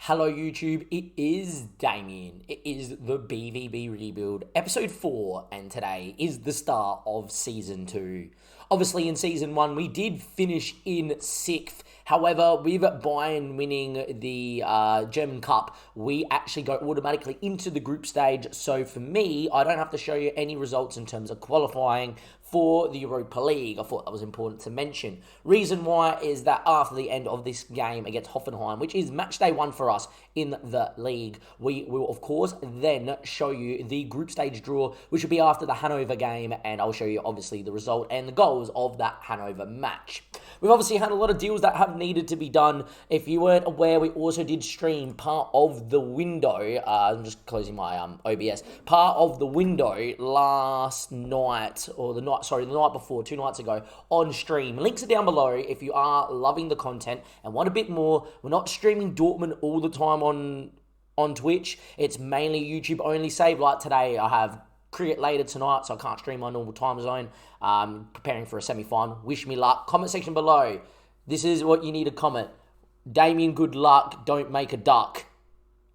Hello YouTube, it is Damien. It is the BVB Rebuild, episode 4, and today is the start of season 2. Obviously in season 1 we did finish in 6th. However, with Bayern winning the German Cup, we actually go automatically into the group stage. So for me, I don't have to show you any results in terms of qualifying for the Europa League. I thought that was important to mention. Reason why is that after the end of this game against Hoffenheim, which is match day 1 for us in the league, we will of course then show you the group stage draw, which will be after the Hanover game, and I'll show you obviously the result and the goals of that Hanover match. We've obviously had a lot of deals that have needed to be done. If you weren't aware, we also did stream part of the window. I'm just closing my OBS. Part of the window last night, or the night before, 2 nights ago, on stream. Links are down below if you are loving the content and want a bit more. We're not streaming Dortmund all the time on Twitch. It's mainly YouTube only. Save like today, I have cricket later tonight, so I can't stream my normal time zone. Preparing for a semi-final. Wish me luck. Comment section below. This is what you need to comment. Damien, good luck. Don't make a duck.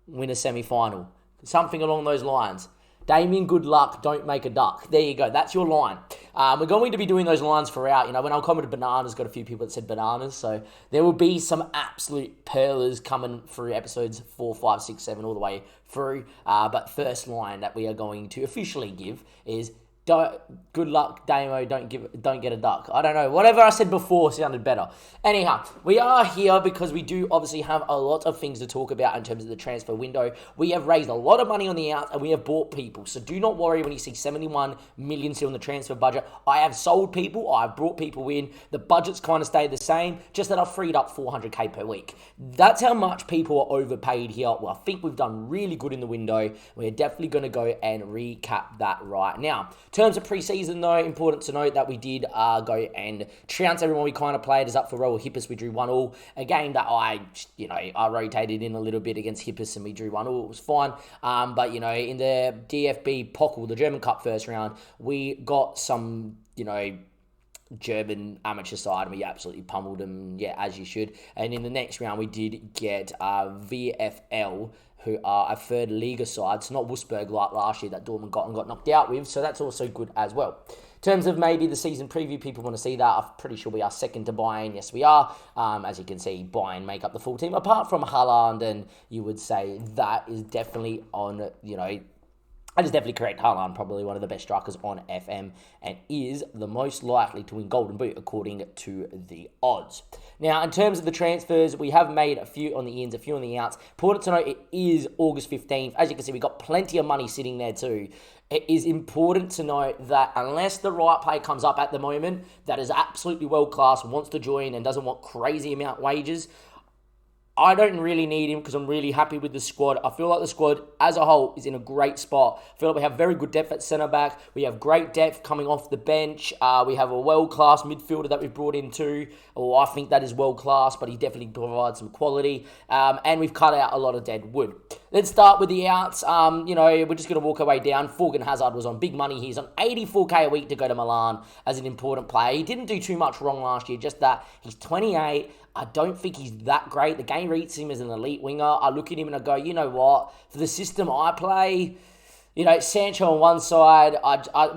Win a semi-final. Something along those lines. Damien, good luck. Don't make a duck. There you go. That's your line. We're going to be doing those lines throughout. You know, when I commented bananas, got a few people that said bananas. So there will be some absolute pearlers coming through episodes 4, 5, 6, 7, all the way through. But first line that we are going to officially give is good luck, Damo, don't get a duck. I don't know. Whatever I said before sounded better. Anyhow, we are here because we do obviously have a lot of things to talk about in terms of the transfer window. We have raised a lot of money on the outs and we have bought people. So do not worry when you see 71 million still in the transfer budget. I have sold people. I've brought people in. The budget's kind of stayed the same, just that I've freed up 400k per week. That's how much people are overpaid here. Well, I think we've done really good in the window. We're definitely going to go and recap that right now. In terms of pre-season though, important to note that we did go and trounce everyone we kind of played. Is up for Royal Hippos, we drew 1-1. A game that I rotated in a little bit against Hippos and we drew 1-1. It was fine. But in the DFB Pokal, the German Cup first round, we got some, German amateur side, and we absolutely pummeled them, as you should. And in the next round, we did get VFL, who are a third Liga side. It's not Wolfsburg like last year that Dortmund got knocked out with, so that's also good as well. In terms of maybe the season preview, people want to see that. I'm pretty sure we are second to Bayern. Yes, we are. As you can see, Bayern make up the full team, apart from Haaland, and you would say that is definitely on, that is definitely correct. Haaland, probably one of the best strikers on FM, and is the most likely to win Golden Boot according to the odds. Now, in terms of the transfers, we have made a few on the ins, a few on the outs. Important to note, it is August 15th. As you can see, we've got plenty of money sitting there too. It is important to note that unless the right player comes up at the moment that is absolutely world-class, wants to join and doesn't want crazy amount wages, I don't really need him because I'm really happy with the squad. I feel like the squad as a whole is in a great spot. I feel like we have very good depth at centre-back. We have great depth coming off the bench. We have a world-class midfielder that we've brought in too. I think that is world-class, but he definitely provides some quality. And we've cut out a lot of dead wood. Let's start with the outs. We're just going to walk our way down. Thorgan Hazard was on big money. He's on 84k a week to go to Milan as an important player. He didn't do too much wrong last year, just that he's 28. I don't think he's that great. The game reads him as an elite winger. I look at him and I go, you know what? For the system I play, Sancho on one side.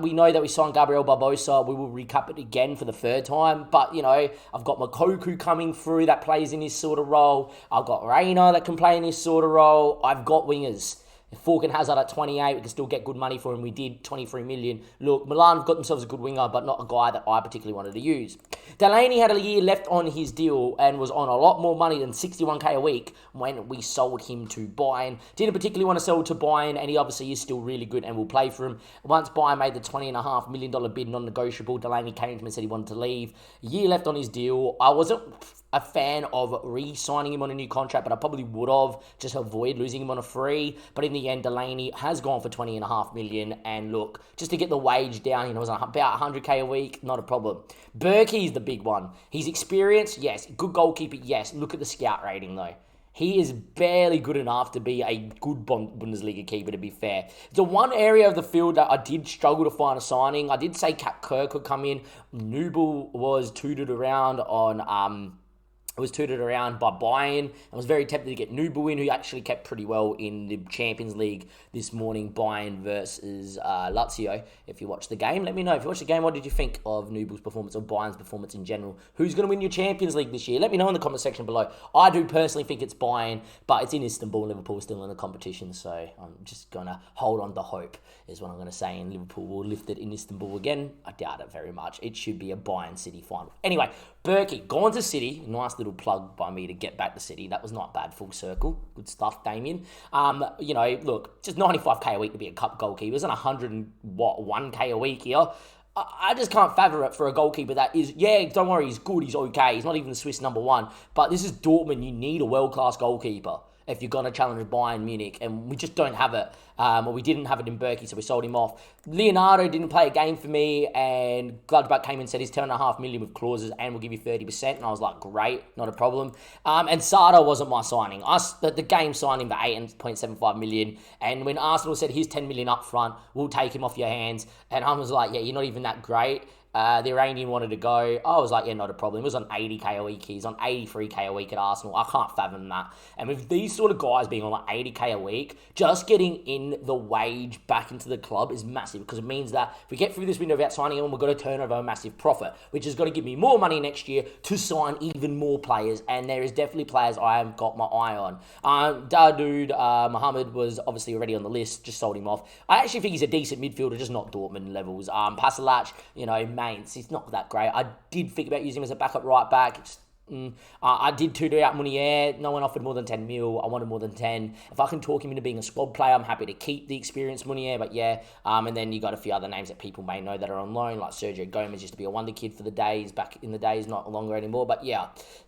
We know that we signed Gabriel Barbosa. We will recap it again for the third time. But, I've got Makoku coming through that plays in this sort of role. I've got Reina that can play in this sort of role. I've got wingers. If Furkan Hazard at 28, we can still get good money for him. We did 23 million. Look, Milan have got themselves a good winger, but not a guy that I particularly wanted to use. Delaney had a year left on his deal and was on a lot more money than 61k a week when we sold him to Bayern. Didn't particularly want to sell to Bayern, and he obviously is still really good and will play for him. Once Bayern made the $20.5 million bid non-negotiable, Delaney came to him and said he wanted to leave. A year left on his deal. I wasn't a fan of re-signing him on a new contract, but I probably would have just avoid losing him on a free. But in the end, Delaney has gone for $20.5 million. And look, just to get the wage down, it was about 100k a week, not a problem. Berkey's the big one. He's experienced, yes. Good goalkeeper, yes. Look at the scout rating though. He is barely good enough to be a good Bundesliga keeper, to be fair. The one area of the field that I did struggle to find a signing, I did say Kat Kerr could come in. Nubel was tooted around on It was tooted around by Bayern. I was very tempted to get Nubu in, who actually kept pretty well in the Champions League this morning. Bayern versus Lazio. If you watched the game, let me know. If you watched the game, what did you think of Nubu's performance or Bayern's performance in general? Who's going to win your Champions League this year? Let me know in the comment section below. I do personally think it's Bayern, but it's in Istanbul. Liverpool's still in the competition, so I'm just going to hold on to hope, is what I'm going to say. And Liverpool will lift it in Istanbul again. I doubt it very much. It should be a Bayern City final. Anyway, Berkey, gone to City. Nice little plug by me to get back to City. That was not bad, full circle. Good stuff, Damien. Look, just 95k a week to be a cup goalkeeper. Isn't 101k a week here? I just can't fathom it for a goalkeeper that is, don't worry, he's good, he's okay. He's not even the Swiss number one. But this is Dortmund. You need a world-class goalkeeper if you're going to challenge Bayern Munich, and we just don't have it. Or we didn't have it in Berkey, so we sold him off. Leonardo didn't play a game for me, and Gladbach came and said he's 10.5 million with clauses and we'll give you 30%, and I was like, great, not a problem. And Sada wasn't my signing. The game signed him for 8.75 million, and when Arsenal said here's 10 million up front, we'll take him off your hands, and I was like, you're not even that great. The Iranian wanted to go. I was like, not a problem. He was on 80k a week. He's on 83k a week at Arsenal. I can't fathom that. And with these sort of guys being on like 80k a week, just getting in the wage back into the club is massive, because it means that if we get through this window without signing him, we're going to turn over a massive profit, which is going to give me more money next year to sign even more players. And there is definitely players I have got my eye on. Mohammed was obviously already on the list. Just sold him off. I actually think he's a decent midfielder, just not Dortmund levels. Pasalac, he's not that great. I did think about using him as a backup right back. I did tutor out Munier. No one offered more than 10 mil. I wanted more than 10. If I can talk him into being a squad player, I'm happy to keep the experienced Munier. But and then you got a few other names that people may know that are on loan, like Sergio Gomez used to be a wonder kid for the days, back in the days, not longer anymore. But in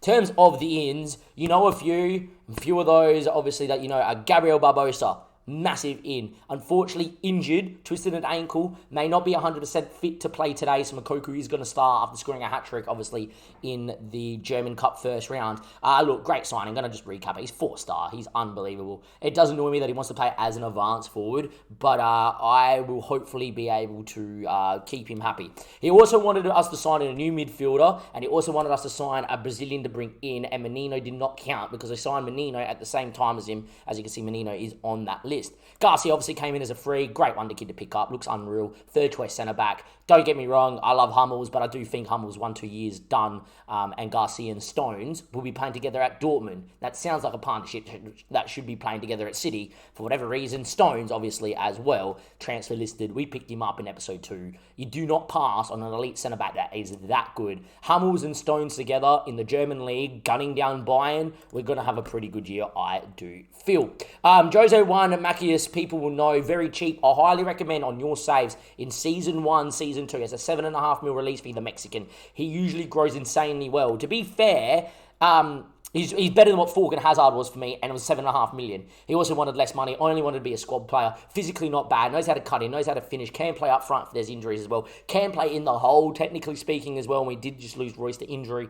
terms of the ins, a few of those, obviously, that are Gabriel Barbosa. Massive in. Unfortunately injured, twisted an ankle, may not be 100% fit to play today, so Moukoko is going to start after scoring a hat-trick, obviously, in the German Cup first round. Look, great signing. I'm going to just recap it. He's 4-star. He's unbelievable. It does annoy me that he wants to play as an advanced forward, but I will hopefully be able to keep him happy. He also wanted us to sign a new midfielder, and he also wanted us to sign a Brazilian to bring in, and Menino did not count because I signed Menino at the same time as him. As you can see, Menino is on that list. Garcia obviously came in as a free. Great wonder kid to pick up. Looks unreal. Third choice centre-back. Don't get me wrong, I love Hummels, but I do think Hummels 1-2 years done, and Garcia and Stones will be playing together at Dortmund. That sounds like a partnership that should be playing together at City. For whatever reason, Stones, obviously, as well, transfer listed. We picked him up in episode 2. You do not pass on an elite centre-back that is that good. Hummels and Stones together in the German league, gunning down Bayern. We're going to have a pretty good year, I do feel. Jose 1 and Macias, people will know, very cheap. I highly recommend on your saves in Season 1, Season 2. It's a 7.5 mil release fee, the Mexican. He usually grows insanely well. To be fair, he's better than what Falcon Hazard was for me, and it was 7.5 million. He also wanted less money, only wanted to be a squad player. Physically not bad, knows how to cut in, knows how to finish, can play up front if there's injuries as well. Can play in the hole, technically speaking, as well, and we did just lose Royce to injury.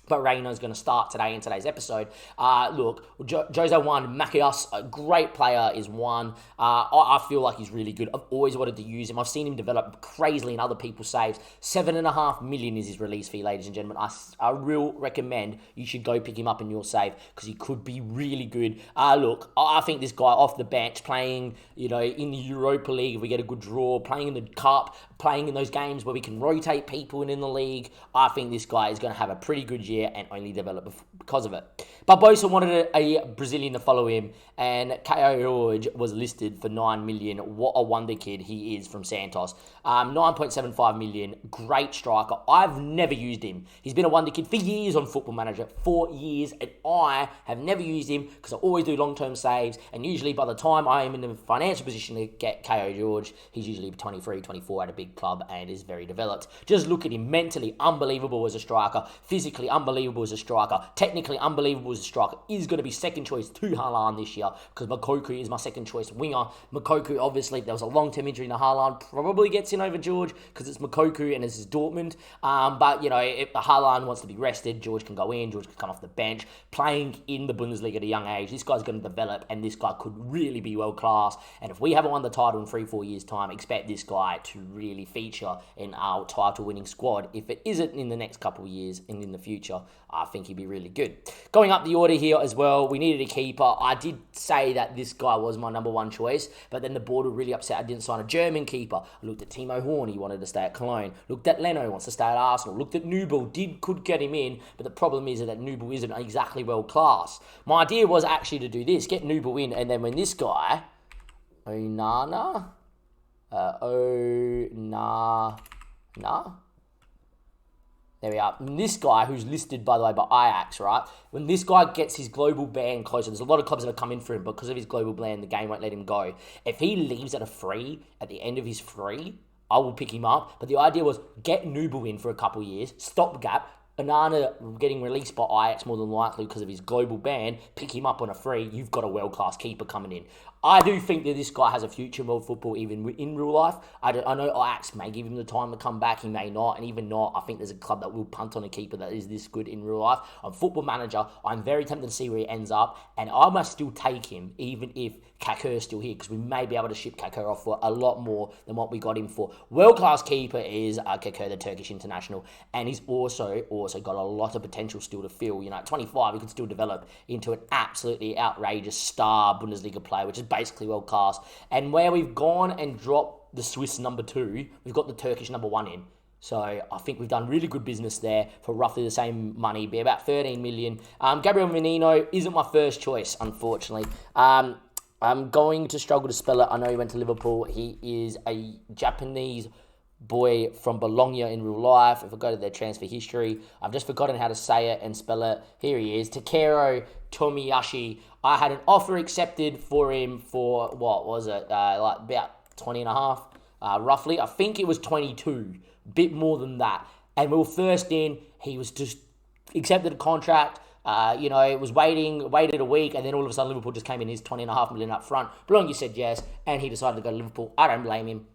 But Reino's going to start today in today's episode. Look, Jose 1, Macias, a great player, is 1. I feel like he's really good. I've always wanted to use him. I've seen him develop crazily in other people's saves. 7.5 million is his release fee, ladies and gentlemen. I real recommend you should go pick him up in your save, because he could be really good. Look, I think this guy off the bench, playing, in the Europa League, if we get a good draw, playing in the Cup, playing in those games where we can rotate people in the league, I think this guy is going to have a pretty good year and only develop because of it. Barbosa wanted a Brazilian to follow him, and Caio was listed for 9 million. What a wonder kid he is from Santos. 9.75 million, great striker. I've never used him. He's been a wonder kid for years on Football Manager, 4 years, and I have never used him because I always do long-term saves, and usually by the time I am in a financial position to get Caio, he's usually 23, 24 at a big club and is very developed. Just look at him, mentally unbelievable as a striker, physically unbelievable as a striker, technically unbelievable as a striker. Is going to be second choice to Haaland this year, because Moukoko is my second choice winger. Moukoko, obviously, if there was a long-term injury to Haaland, probably gets in over George because it's Mokoku and this is Dortmund. But, if Haaland wants to be rested, George can go in, George can come off the bench. Playing in the Bundesliga at a young age, this guy's going to develop and this guy could really be world class. And if we haven't won the title in 3-4 years' time, expect this guy to really feature in our title winning squad. If it isn't in the next couple of years and in the future, I think he'd be really good. Going up the order here as well, we needed a keeper. I did say that this guy was my number one choice, but then the board were really upset I didn't sign a German keeper. I looked at Timo Horn, he wanted to stay at Cologne. Looked at Leno, wants to stay at Arsenal. Looked at Nubel, could get him in, but the problem is that Nubel isn't exactly world class. My idea was actually to do this, get Nubel in, and then when this guy, Onana, there we are. And this guy, who's listed, by the way, by Ajax, right? When this guy gets his global ban closer, there's a lot of clubs that have come in for him because of his global ban, the game won't let him go. If he leaves at a free, at the end of his free, I will pick him up. But the idea was get Nubel in for a couple of years, stopgap. Onana getting released by Ajax more than likely because of his global ban, pick him up on a free, you've got a world-class keeper coming in. I do think that this guy has a future in world football, even in real life. I know Ajax may give him the time to come back, he may not, and even not, I think there's a club that will punt on a keeper that is this good in real life. On Football Manager, I'm very tempted to see where he ends up, and I must still take him, even if Kakur's still here, because we may be able to ship Kakur off for a lot more than what we got him for. World-class keeper is Kakur, the Turkish international, and he's also got a lot of potential still to fill. At 25, he could still develop into an absolutely outrageous star Bundesliga player, which is basically world class. And where we've gone and dropped the Swiss number 2, we've got the Turkish number 1 in. So I think we've done really good business there for roughly the same money, be about 13 million. Gabriel Menino isn't my first choice, unfortunately. I'm going to struggle to spell it. I know he went to Liverpool. He is a Japanese boy from Bologna in real life. If I go to their transfer history, I've just forgotten how to say it and spell it. Here he is, Takero Tomiyashi. I had an offer accepted for him for, what was it, like about 20 and a half, roughly. I think it was 22, bit more than that. And we were first in, he was just accepted a contract. It was waited a week, and then all of a sudden Liverpool just came in his 20.5 million up front. Bologna said yes, and he decided to go to Liverpool. I don't blame him.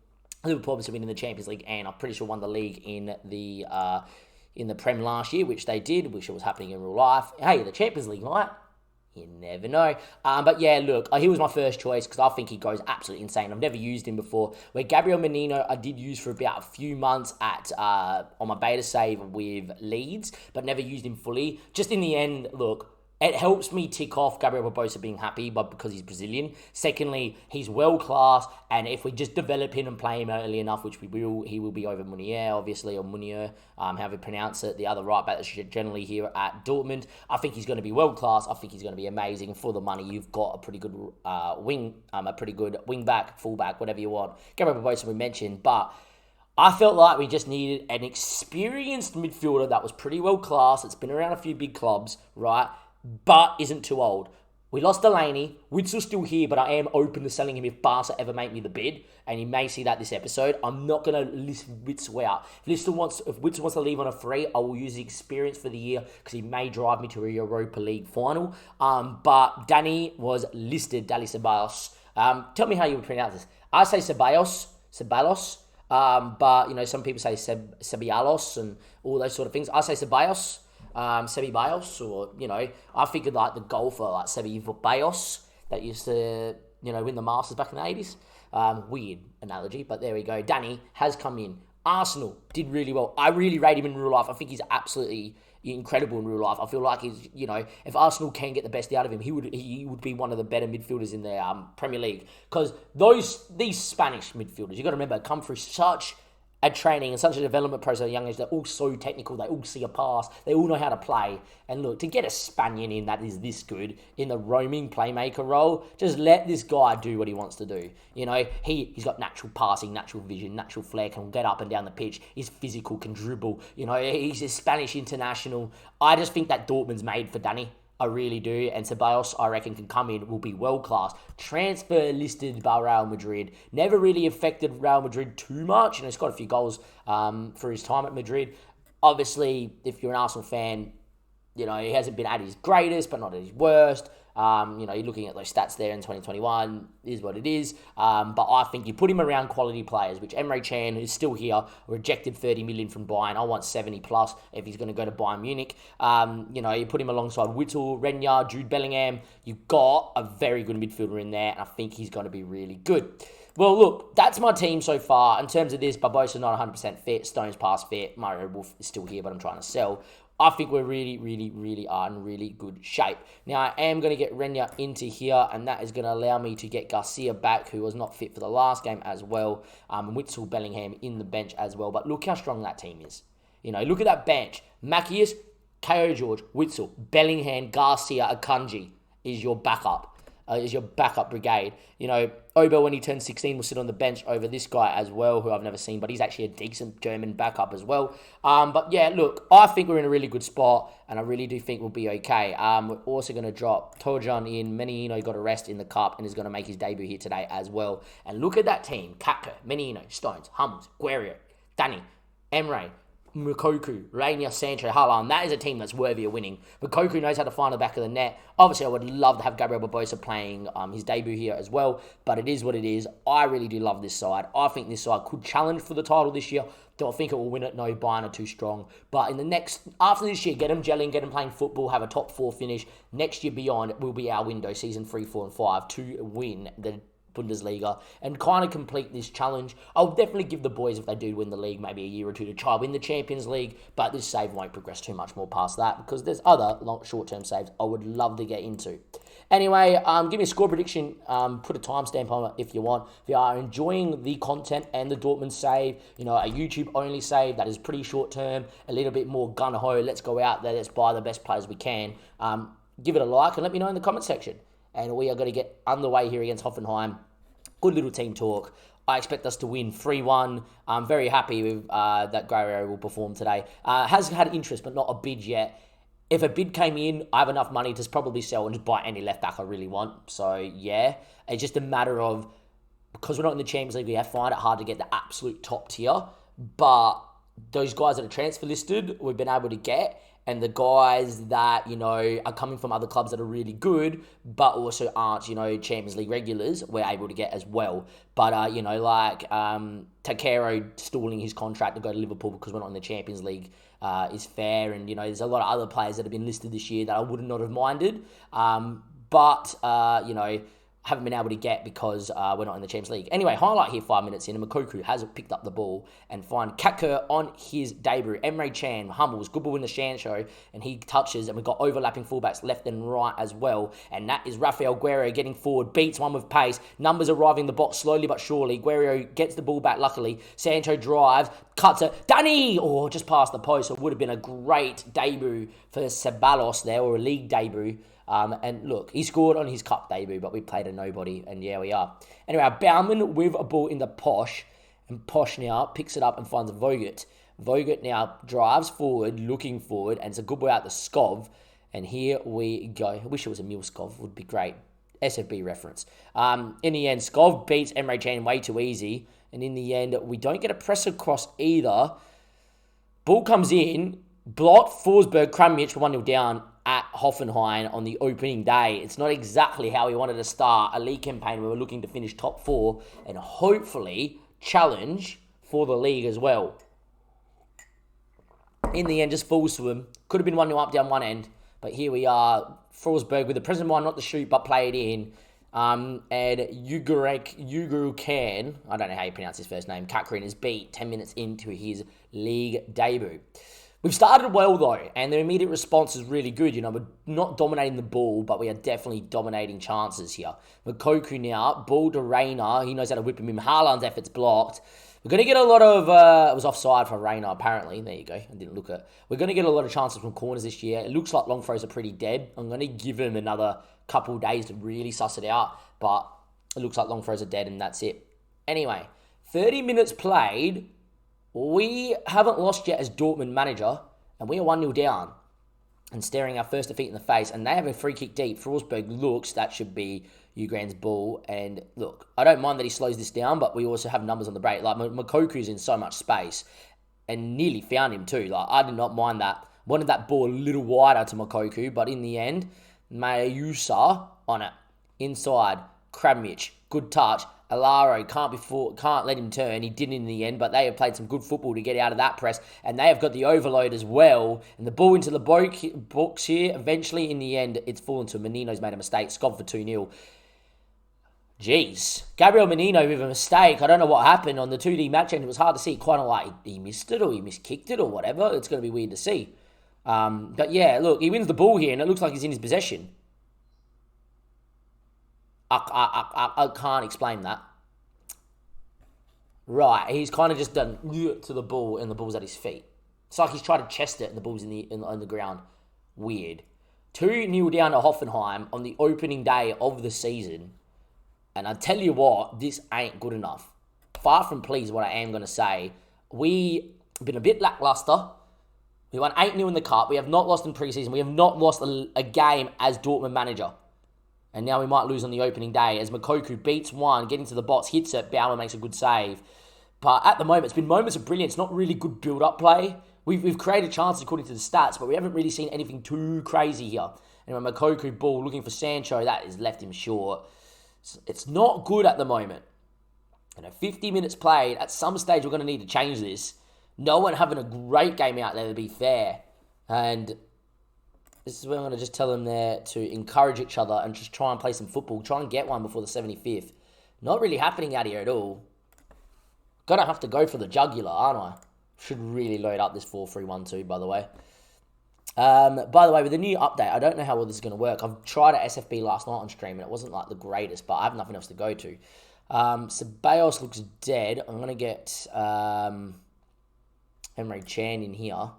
Liverpool obviously been in the Champions League, and I'm pretty sure won the league in the Prem last year, which they did, which was happening in real life. Hey, the Champions League, right? You never know. But yeah, look, he was my first choice because I think he goes absolutely insane. I've never used him before. Where Gabriel Menino, I did use for about a few months on my beta save with Leeds, but never used him fully. Just in the end, look, it helps me tick off Gabriel Barbosa being happy, but because he's Brazilian. Secondly, he's world class, and if we just develop him and play him early enough, which we will, he will be over Munier, obviously, or Munier, however you pronounce it, the other right back that's generally here at Dortmund. I think he's going to be world class. I think he's going to be amazing. For the money, you've got a pretty good wing back, full back, whatever you want. Gabriel Barbosa we mentioned, but I felt like we just needed an experienced midfielder that was pretty world class. It's been around a few big clubs, right? But isn't too old. We lost Delaney. Witzel's still here, but I am open to selling him if Barca ever make me the bid, and you may see that this episode. I'm not going to list Witzel out. If Witzel wants to leave on a free, I will use the experience for the year because he may drive me to a Europa League final. But Danny was listed, Dali Ceballos. Tell me how you would pronounce this. I say Ceballos. But some people say Ceballos and all those sort of things. I say Ceballos. Sebi Bios, or, I figured like the golfer, like Sebi Bios, that used to, win the Masters back in the 80s. Weird analogy, but there we go. Danny has come in. Arsenal did really well. I really rate him in real life. I think he's absolutely incredible in real life. I feel like he's, if Arsenal can get the best out of him, he would be one of the better midfielders in the Premier League. Because these Spanish midfielders, you got to remember, come through such a training and such a development process at a young age. They're all so technical. They all see a pass. They all know how to play. And look, to get a Spaniard in that is this good in the roaming playmaker role, just let this guy do what he wants to do. He's got natural passing, natural vision, natural flair, can get up and down the pitch. He's physical, can dribble. He's a Spanish international. I just think that Dortmund's made for Danny. I really do. And Ceballos, I reckon, can come in, will be world-class. Transfer listed by Real Madrid. Never really affected Real Madrid too much. He's got a few goals for his time at Madrid. Obviously, if you're an Arsenal fan, You know, he hasn't been at his greatest, but not at his worst. You know, you're looking at those stats there in 2021, is what it is. But I think you put him around quality players, which Emre Can, who's still here, rejected 30 million from Bayern. I want 70 plus if he's going to go to Bayern Munich. You know, you put him alongside Witzel, Renya, Jude Bellingham. You've got a very good midfielder in there, and I think he's going to be really good. Well, look, that's my team so far. In terms of this, Barbosa not 100% fit, Stones past fit, Mario Wolf is still here, but I'm trying to sell. I think we're really are in really good shape. Now, I am going to get Renya into here, and that is going to allow me to get Garcia back, who was not fit for the last game as well, and Witzel, Bellingham in the bench as well. But look how strong that team is. You know, look at that bench. Macias, Ko George, Witzel, Bellingham, Garcia, Akanji is your backup. Is your backup brigade. You know, Ober, when he turns 16, will sit on the bench over this guy as well, who I've never seen, but he's actually a decent German backup as well. But yeah, look, I think we're in a really good spot, and I really do think we'll be okay. We're also going to drop Tojan in. Menino got a rest in the cup and is going to make his debut here today as well. And look at that team. Kaka, Menino, Stones, Hummels, Guerrero, Danny, Emre, Mukoku, Rainier, Sancho, Haaland. That is a team that's worthy of winning. Mukoku knows how to find the back of the net. Obviously, I would love to have Gabriel Barbosa playing his debut here as well, but it is what it is. I really do love this side. I think this side could challenge for the title this year. Don't think it will win it. No, Bayern are too strong. But in the next, after this year, get them gelling, get them playing football, have a top 4 finish. Next year beyond will be our window, season 3, 4, and 5, to win the Bundesliga and kind of complete this challenge. I'll definitely give the boys, if they do win the league, maybe a year or two to try win the Champions League, but this save won't progress too much more past that because there's other short-term saves I would love to get into. Anyway, give me a score prediction, put a timestamp on it if you want. If you are enjoying the content and the Dortmund save, you know, a YouTube-only save that is pretty short-term, a little bit more gun-ho, let's go out there, let's buy the best players we can, give it a like and let me know in the comment section. And we are going to get underway here against Hoffenheim. Good little team talk. I expect us to win 3-1. I'm very happy with that Guerrero will perform today. Has had interest, but not a bid yet. If a bid came in, I have enough money to probably sell and just buy any left back I really want. So, yeah. It's just a matter of, because we're not in the Champions League, we have to find it hard to get the absolute top tier. But those guys that are transfer listed, we've been able to get. And the guys that, you know, are coming from other clubs that are really good, but also aren't, you know, Champions League regulars, we're able to get as well. But, you know, like Takero stalling his contract to go to Liverpool because we're not in the Champions League is fair. And, you know, there's a lot of other players that have been listed this year that I would not have minded. But you know, haven't been able to get because we're not in the Champions League. Anyway, highlight here 5 minutes in, and Mukoku hasn't picked up the ball and find Kaka on his debut. Emre Can, Hummels, good ball in the Sancho, and he touches, and we've got overlapping fullbacks left and right as well, and that is Rafael Guerrero getting forward, beats one with pace, numbers arriving in the box slowly but surely. Guerrero gets the ball back luckily, Sancho drives, cuts it, Danny, just past the post, so it would have been a great debut for Ceballos there, or a league debut. And look, he scored on his cup debut, but we played a nobody, and yeah, we are. Anyway, Baumann with a ball in the Posh, and Posh now picks it up and finds Vogt. Vogt now drives forward, looking forward, and it's a good ball out to Skov, and here we go. I wish it was a Milskov, would be great. SFB reference. In the end, Skov beats Emre Can way too easy, and in the end, we don't get a press across either. Ball comes in, blocked, Forsberg, Kramnich 1-0 down at Hoffenheim on the opening day. It's not exactly how we wanted to start a league campaign. We were looking to finish top 4 and hopefully challenge for the league as well. In the end, just falls to him. Could have been 1-0 up down one end, but here we are. Forsberg with the present mind not to shoot, but play it in. And Uguru Can, I don't know how you pronounce his first name, Kakrin is beat 10 minutes into his league debut. We've started well, though, and the immediate response is really good. You know, we're not dominating the ball, but we are definitely dominating chances here. Mukoku now, ball to Rayner. He knows how to whip him in. Haaland's effort's blocked. We're going to get a lot of... it was offside for Rayner, apparently. There you go. I didn't look at it. We're going to get a lot of chances from corners this year. It looks like long throws are pretty dead. I'm going to give him another couple of days to really suss it out, but it looks like long throws are dead, and that's it. Anyway, 30 minutes played... We haven't lost yet as Dortmund manager, and we are 1-0 down and staring our first defeat in the face, and they have a free kick deep. Forsberg looks, that should be Ugran's ball, and look, I don't mind that he slows this down, but we also have numbers on the break. Like, Mukoku's in so much space, and nearly found him too. Like, I did not mind that. Wanted that ball a little wider to Mokoku, but in the end, Mayusa on it. Inside, Kramich, good touch. Alaro can't let him turn. He didn't in the end, but they have played some good football to get out of that press, and they have got the overload as well. And the ball into the box here. Eventually, in the end, it's fallen to Menino's made a mistake. Scov for 2-0. Jeez. Gabriel Menino with a mistake. I don't know what happened on the 2D match, and it was hard to see. Quite like he missed it or he miskicked it or whatever. It's going to be weird to see. But yeah, look, he wins the ball here, and it looks like he's in his possession. I can't explain that. Right, he's kind of just done to the ball, and the ball's at his feet. It's like he's tried to chest it, and the ball's on the ground. Weird. 2-0 down to Hoffenheim on the opening day of the season. And I tell you what, this ain't good enough. Far from pleased what I am going to say. We've been a bit lackluster. We won 8-0 in the Cup. We have not lost in pre-season. We have not lost a game as Dortmund manager. And now we might lose on the opening day as Mokoku beats one, getting to the box, hits it, Bauer makes a good save. But at the moment, it's been moments of brilliance, not really good build-up play. We've created chances according to the stats, but we haven't really seen anything too crazy here. And when Mokoku ball looking for Sancho, that has left him short. It's not good at the moment. 50 minutes played, at some stage we're going to need to change this. No one having a great game out there, to be fair. And this is where I'm going to just tell them there to encourage each other and just try and play some football. Try and get one before the 75th. Not really happening out here at all. Gonna have to go for the jugular, aren't I? Should really load up this 4-3-1-2, by the way. By the way, with the new update, I don't know how well this is going to work. I've tried at SFB last night on stream, and it wasn't like the greatest, but I have nothing else to go to. Ceballos looks dead. I'm going to get Emre Can in here.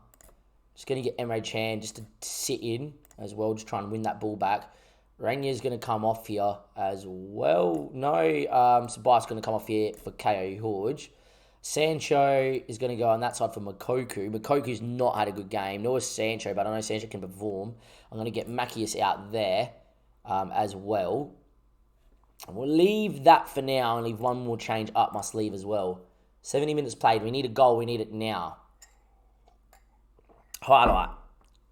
Just going to get Emre Can just to sit in as well, just trying to win that ball back. Ranier's going to come off here as well. No, Ceballos going to come off here for KO Horge. Sancho is going to go on that side for Mokoku. Mokoku's not had a good game, nor is Sancho, but I know Sancho can perform. I'm going to get Macias out there as well. And we'll leave that for now and leave one more change up my sleeve as well. 70 minutes played. We need a goal. We need it now. Highlight.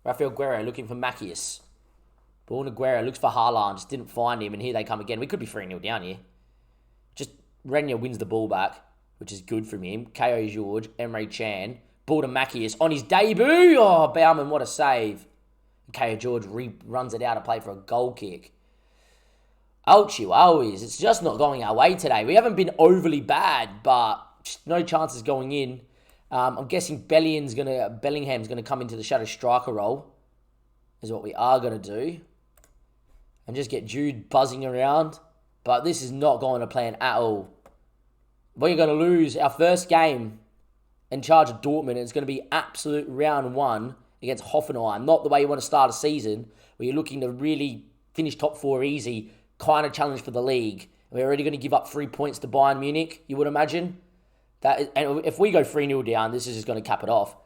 Rafael Guerrero looking for Macias. Ball to Guerrero. Looks for Haaland. Just didn't find him. And here they come again. We could be 3-0 down here. Just Renier wins the ball back, which is good from him. KO George. Emre Can. Ball to Macias on his debut. Oh, Baumann, what a save. KO George runs it out to play for a goal kick. Ouchie wowies. It's just not going our way today. We haven't been overly bad, but no chances going in. I'm guessing Bellingham's going to come into the shadow striker role. Is what we are going to do. And just get Jude buzzing around. But this is not going to plan at all. We're going to lose our first game in charge of Dortmund. It's going to be absolute round one against Hoffenheim. Not the way you want to start a season, where you're looking to really finish top four easy, kind of challenge for the league. We're already going to give up 3 points to Bayern Munich, you would imagine. And if we go 3-0 down, this is just going to cap it off.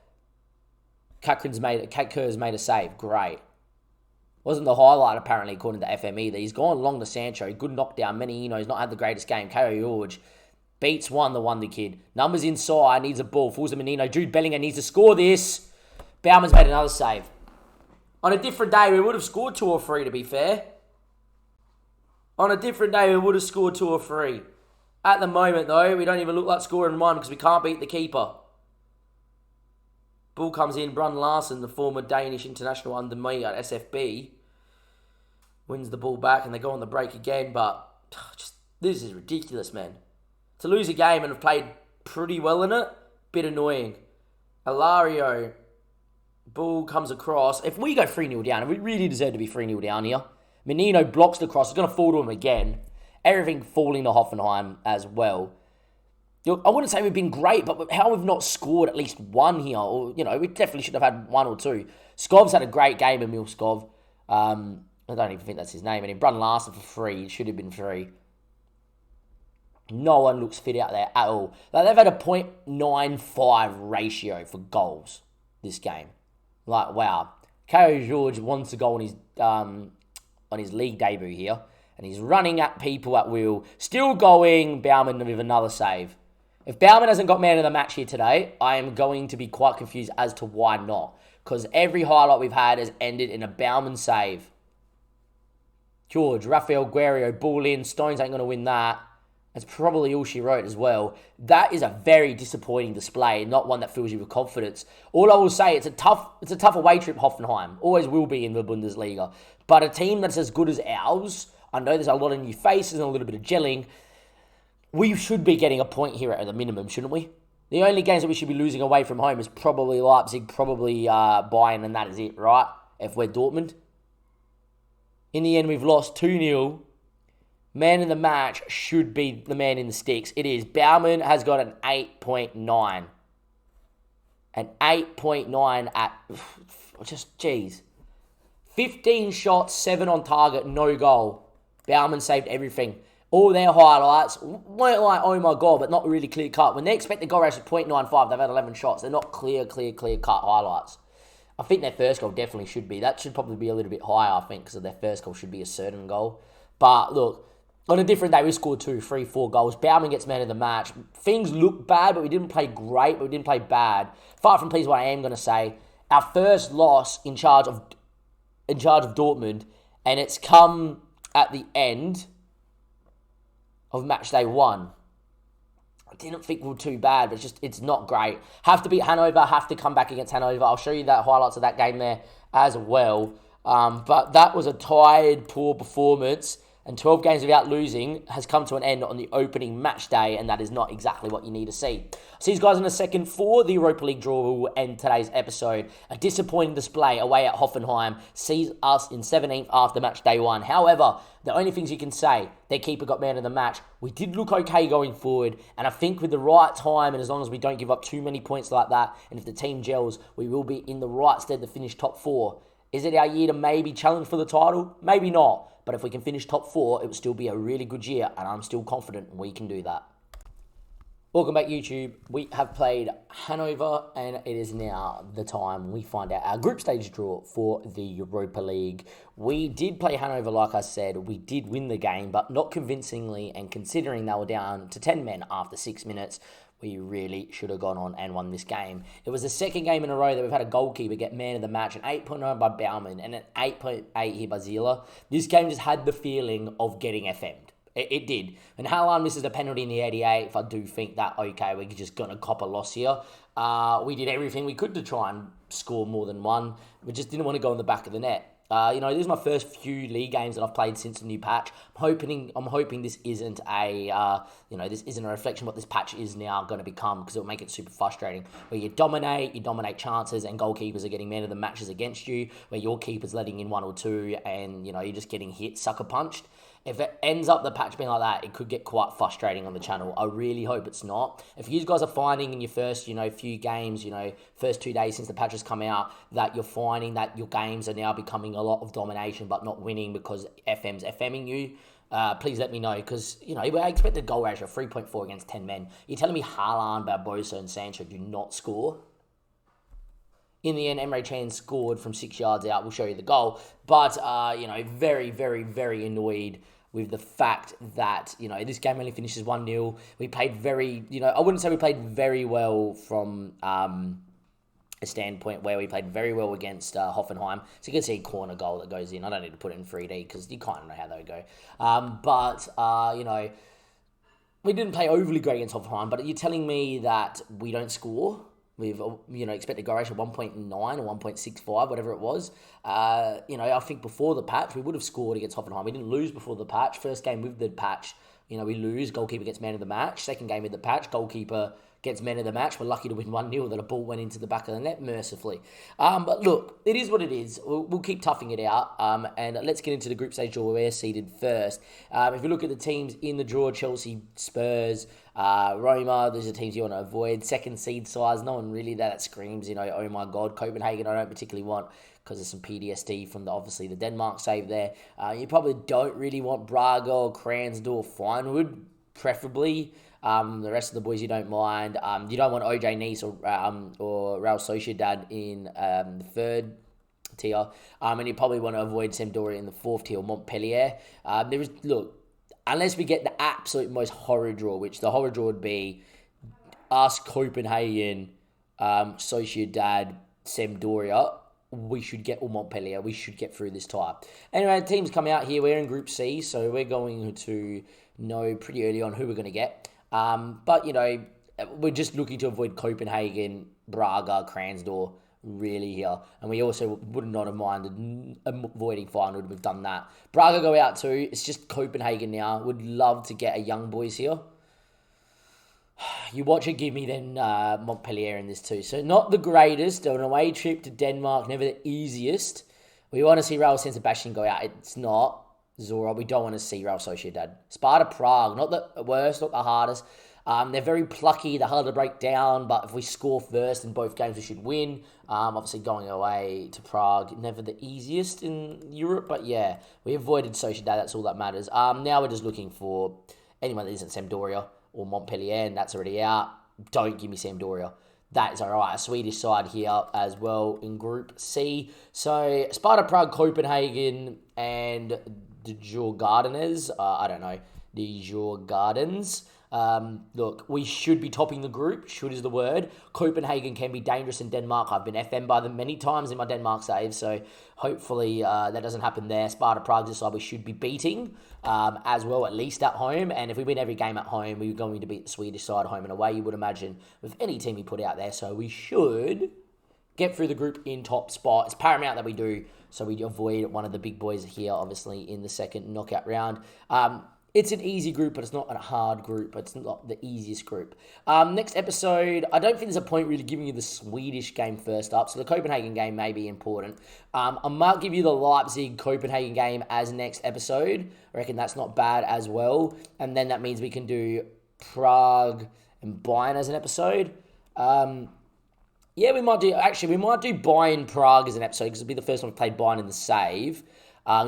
Kerr's made a save. Great. Wasn't the highlight, apparently, according to FM either. He's gone long to Sancho. Good knockdown. Menino's not had the greatest game. KO George beats one, the wonder kid. Numbers inside. Needs a ball. Falls to Menino. Jude Bellingham needs to score this. Baumann's made another save. On a different day, we would have scored 2 or 3, to be fair. On a different day, we would have scored 2 or 3. At the moment, though, we don't even look like scoring 1 because we can't beat the keeper. Ball comes in. Brun Larsen, the former Danish international under me at SFB, wins the ball back and they go on the break again. But this is ridiculous, man. To lose a game and have played pretty well in it, bit annoying. Alario, ball comes across. If we go 3-0 down, and we really deserve to be 3-0 down here, Menino blocks the cross. It's going to fall to him again. Everything falling to Hoffenheim as well. I wouldn't say we've been great, but how we've not scored at least 1 here, or, we definitely should have had 1 or 2. Skov's had a great game, Emil Skov. I don't even think that's his name. And he Brun Larsen for 3. It should have been 3. No one looks fit out there at all. They've had a 0.95 ratio for goals this game. Wow. KO George wants a goal on his league debut here. And he's running at people at will. Still going. Baumann with another save. If Baumann hasn't got man of the match here today, I am going to be quite confused as to why not. because every highlight we've had has ended in a Bauman save. George, Rafael Guerrero, ball in. Stones ain't going to win that. That's probably all she wrote as well. That is a very disappointing display, not one that fills you with confidence. All I will say, it's a tough away trip, Hoffenheim. Always will be in the Bundesliga. But a team that's as good as ours, I know there's a lot of new faces and a little bit of gelling. We should be getting a point here at the minimum, shouldn't we? The only games that we should be losing away from home is probably Leipzig, probably Bayern, and that is it, right? If we're Dortmund. In the end, we've lost 2-0. Man in the match should be the man in the sticks. It is. Bauman has got an 8.9. An 8.9 at... Just, jeez. 15 shots, 7 on target, no goal. Bauman saved everything. All their highlights weren't like, oh my God, but not really clear-cut. When they expect the goal ratio of 0.95, they've had 11 shots. They're not clear-cut highlights. I think their first goal definitely should be. That should probably be a little bit higher, I think, because their first goal should be a certain goal. But look, on a different day, we scored 2, 3, 4 goals. Bauman gets man of the match. Things look bad, but we didn't play great, but we didn't play bad. Far from pleased, what I am going to say. Our first loss in charge of Dortmund, and it's come at the end of match day 1. I didn't think we were too bad, but it's not great. Have to beat Hanover, have to come back against Hanover. I'll show you that highlights of that game there as well. But that was a tired, poor performance. And 12 games without losing has come to an end on the opening match day, and that is not exactly what you need to see. See you guys in a second for the Europa League draw. We will end today's episode. A disappointing display away at Hoffenheim sees us in 17th after match day 1. However, the only things you can say, their keeper got man of the match. We did look okay going forward, and I think with the right time, and as long as we don't give up too many points like that, and if the team gels, we will be in the right stead to finish top 4. Is it our year to maybe challenge for the title? Maybe not. But if we can finish top 4, it would still be a really good year, and I'm still confident we can do that. Welcome back, YouTube. We have played Hanover, and it is now the time we find out our group stage draw for the Europa League. We did play Hanover, like I said. We did win the game, but not convincingly, and considering they were down to 10 men after 6 minutes, we really should have gone on and won this game. It was the second game in a row that we've had a goalkeeper get man of the match, an 8.9 by Bauman and an 8.8 here by Zila. This game just had the feeling of getting FM'd. It did. And Haaland misses a penalty in the 88th. I do think that, okay, we're just going to cop a loss here. We did everything we could to try and score more than one. We just didn't want to go in the back of the net. This is my first few league games that I've played since the new patch. I'm hoping this isn't this isn't a reflection of what this patch is now going to become, because it'll make it super frustrating. Where you dominate chances, and goalkeepers are getting man of the matches against you, where your keeper's letting in 1 or 2, and you're just getting hit, sucker punched. If it ends up the patch being like that, it could get quite frustrating on the channel. I really hope it's not. If you guys are finding in your first, few games, first 2 days since the patch has come out, that you're finding that your games are now becoming a lot of domination but not winning because FM's FMing you, please let me know, because, I expected goal ratio of 3.4 against 10 men. You're telling me Haaland, Barbosa and Sancho do not score? In the end, Emre Can scored from 6 yards out. We'll show you the goal. But, very, very, very annoyed with the fact that, this game only finishes 1-0. We played very, I wouldn't say we played very well from a standpoint where we played very well against Hoffenheim. So you can see a corner goal that goes in. I don't need to put it in 3D because you kind of know how they would go. We didn't play overly great against Hoffenheim, but you're telling me that we don't score? We've, expected goal ratio of 1.9 or 1.65, whatever it was. I think before the patch, we would have scored against Hoffenheim. We didn't lose before the patch. First game with the patch, we lose. Goalkeeper gets man of the match. Second game with the patch, goalkeeper gets man of the match. We're lucky to win 1-0, that a ball went into the back of the net mercifully. But look, it is what it is. We'll keep toughing it out. And let's get into the group stage draw where we're seeded first. If you look at the teams in the draw, Chelsea, Spurs, Roma, those are the teams you want to avoid. Second seed size, no one really that screams, oh my God. Copenhagen, I don't particularly want, because there's some PTSD from obviously the Denmark save there. You probably don't really want Braga or Kransdorf, Feyenoord, preferably. The rest of the boys you don't mind. You don't want OJ Nice or Real Sociedad in the third tier. And you probably want to avoid Sampdoria in the fourth tier, or Montpellier. Unless we get the absolute most horror draw, which the horror draw would be us, Copenhagen, Sociedad, Sampdoria, we should get, or Montpellier, we should get through this tie. Anyway, teams come out here. We're in Group C, so we're going to know pretty early on who we're going to get. But, we're just looking to avoid Copenhagen, Braga, Kransdorf, really here. And we also would not have minded avoiding Feyenoord. We've done that. Braga go out too. It's just Copenhagen now. Would love to get a young boys here. You watch it give me then Montpellier in this too. So not the greatest. An away trip to Denmark, never the easiest. We want to see Real San Sebastian go out. It's not. Zora, we don't want to see Real Sociedad. Sparta Prague, not the worst, not the hardest. They're very plucky. They're hard to break down. But if we score first in both games, we should win. Obviously, going away to Prague, never the easiest in Europe. But yeah, we avoided Sociedad. That's all that matters. Now we're just looking for anyone that isn't Sampdoria or Montpellier, and that's already out. Don't give me Sampdoria. That is all right. A Swedish side here as well in Group C. So Sparta Prague, Copenhagen, and the Djurgårdens. I don't know. The Djurgårdens. Look, we should be topping the group. Should is the word. Copenhagen can be dangerous in Denmark. I've been FM'd by them many times in my Denmark saves, so hopefully that doesn't happen there. Sparta Prague is a side we should be beating as well, at least at home. And if we win every game at home, we're going to beat the Swedish side home and away, you would imagine, with any team we put out there. So we should get through the group in top spot. It's paramount that we do, so we avoid one of the big boys here, obviously, in the second knockout round. It's an easy group, but it's not a hard group. It's not the easiest group. Next episode, I don't think there's a point really giving you the Swedish game first up. So the Copenhagen game may be important. I might give you the Leipzig-Copenhagen game as next episode. I reckon that's not bad as well. And then that means we can do Prague and Bayern as an episode. Yeah, we might do Bayern Prague as an episode because it'll be the first time we've played Bayern in the save.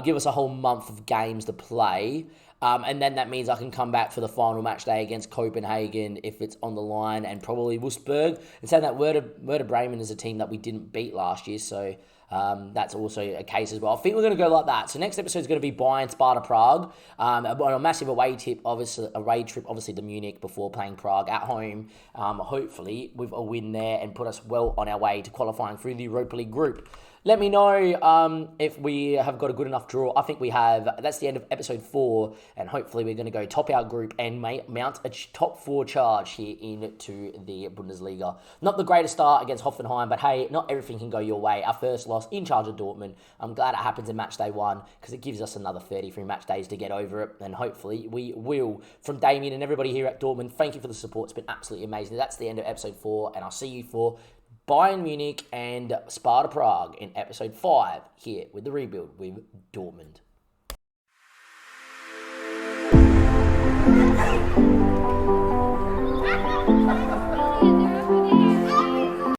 Give us a whole month of games to play. And then that means I can come back for the final match day against Copenhagen if it's on the line, and probably Wolfsburg. And saying that, Werder Bremen is a team that we didn't beat last year, so that's also a case as well. I think we're going to go like that. So next episode is going to be Bayern, Sparta, Prague. On a massive away trip, obviously to Munich before playing Prague at home. Hopefully with a win there and put us well on our way to qualifying through the Europa League group. Let me know if we have got a good enough draw. I think we have. That's the end of episode 4, and hopefully we're going to go top our group and mount a top 4 charge here into the Bundesliga. Not the greatest start against Hoffenheim, but hey, not everything can go your way. Our first loss in charge of Dortmund. I'm glad it happens in match day 1 because it gives us another 33 match days to get over it, and hopefully we will. From Damien and everybody here at Dortmund, thank you for the support. It's been absolutely amazing. That's the end of episode 4, and I'll see you for Bayern Munich and Sparta Prague in episode 5 here with the rebuild with Dortmund.